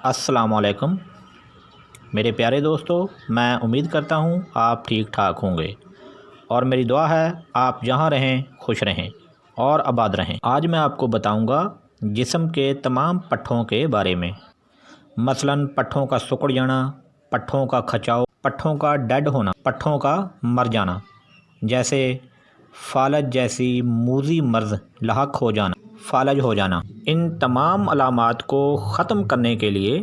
السلام علیکم میرے پیارے دوستو، میں امید کرتا ہوں آپ ٹھیک ٹھاک ہوں گے اور میری دعا ہے آپ جہاں رہیں خوش رہیں اور آباد رہیں۔ آج میں آپ کو بتاؤں گا جسم کے تمام پٹھوں کے بارے میں، مثلاً پٹھوں کا سکڑ جانا، پٹھوں کا کھچاؤ، پٹھوں کا ڈیڈ ہونا، پٹھوں کا مر جانا، جیسے فالج جیسی موذی مرض لاحق ہو جانا، فالج ہو جانا۔ ان تمام علامات کو ختم کرنے کے لیے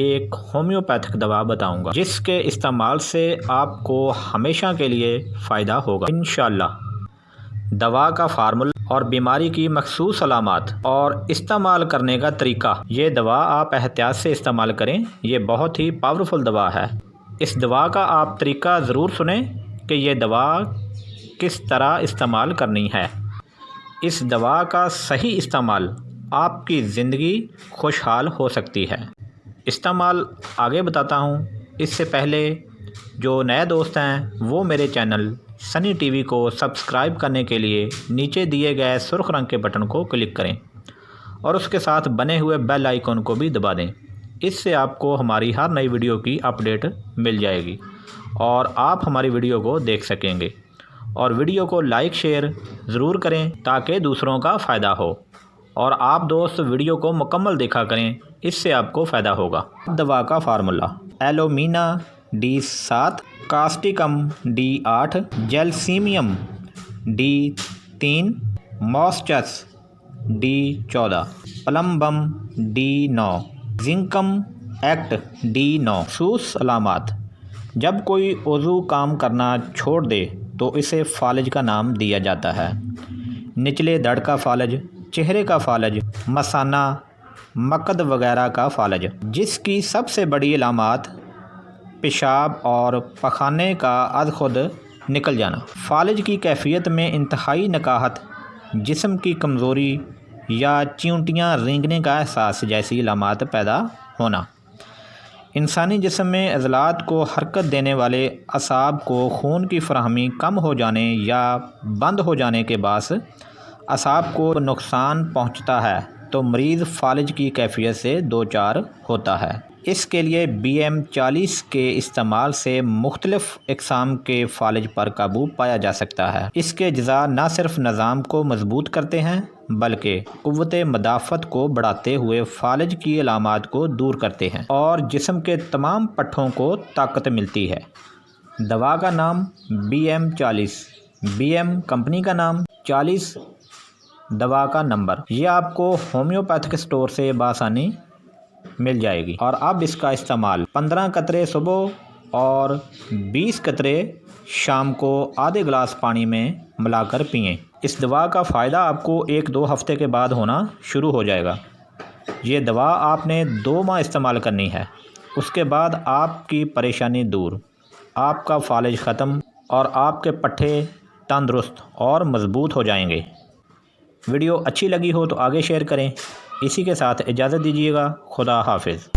ایک ہومیوپیتھک دوا بتاؤں گا جس کے استعمال سے آپ کو ہمیشہ کے لیے فائدہ ہوگا انشاءاللہ۔ دوا کا فارمولہ اور بیماری کی مخصوص علامات اور استعمال کرنے کا طریقہ۔ یہ دوا آپ احتیاط سے استعمال کریں، یہ بہت ہی پاورفل دوا ہے۔ اس دوا کا آپ طریقہ ضرور سنیں کہ یہ دوا کس طرح استعمال کرنی ہے۔ اس دوا کا صحیح استعمال آپ کی زندگی خوشحال ہو سکتی ہے۔ استعمال آگے بتاتا ہوں، اس سے پہلے جو نئے دوست ہیں وہ میرے چینل سنی ٹی وی کو سبسکرائب کرنے کے لیے نیچے دیے گئے سرخ رنگ کے بٹن کو کلک کریں اور اس کے ساتھ بنے ہوئے بیل آئیکن کو بھی دبا دیں۔ اس سے آپ کو ہماری ہر نئی ویڈیو کی اپڈیٹ مل جائے گی اور آپ ہماری ویڈیو کو دیکھ سکیں گے، اور ویڈیو کو لائک شیئر ضرور کریں تاکہ دوسروں کا فائدہ ہو، اور آپ دوست ویڈیو کو مکمل دیکھا کریں، اس سے آپ کو فائدہ ہوگا۔ دوا کا formula: ایلومینا D7، کاسٹیکم D8، جیلسیمیم D3، موسچس D14، پلمبم D9، زنکم act D9۔ خصوص علامات: جب کوئی عضو کام کرنا چھوڑ دے تو اسے فالج کا نام دیا جاتا ہے۔ نچلے دھڑ کا فالج، چہرے کا فالج، مثانہ، مقعد وغیرہ کا فالج، جس کی سب سے بڑی علامات پیشاب اور پخانے کا از خود نکل جانا۔ فالج کی کیفیت میں انتہائی نکاہت، جسم کی کمزوری یا چیونٹیاں رینگنے کا احساس جیسی علامات پیدا ہونا۔ انسانی جسم میں عضلات کو حرکت دینے والے اعصاب کو خون کی فراہمی کم ہو جانے یا بند ہو جانے کے باعث اعصاب کو نقصان پہنچتا ہے تو مریض فالج کی کیفیت سے دوچار ہوتا ہے۔ اس کے لیے BM40 کے استعمال سے مختلف اقسام کے فالج پر قابو پایا جا سکتا ہے۔ اس کے اجزاء نہ صرف نظام کو مضبوط کرتے ہیں بلکہ قوت مدافعت کو بڑھاتے ہوئے فالج کی علامات کو دور کرتے ہیں اور جسم کے تمام پٹھوں کو طاقت ملتی ہے۔ دوا کا نام BM40، BM کمپنی کا نام، 40 دوا کا نمبر۔ یہ آپ کو ہومیوپیتھک اسٹور سے بآسانی مل جائے گی، اور اب اس کا استعمال 15 قطرے صبح اور 20 قطرے شام کو آدھے گلاس پانی میں ملا کر پئیں۔ اس دوا کا فائدہ آپ کو 1-2 ہفتے کے بعد ہونا شروع ہو جائے گا۔ یہ دوا آپ نے 2 ماہ استعمال کرنی ہے، اس کے بعد آپ کی پریشانی دور، آپ کا فالج ختم اور آپ کے پٹھے تندرست اور مضبوط ہو جائیں گے۔ ویڈیو اچھی لگی ہو تو آگے شیئر کریں۔ اسی کے ساتھ اجازت دیجیے گا۔ خدا حافظ۔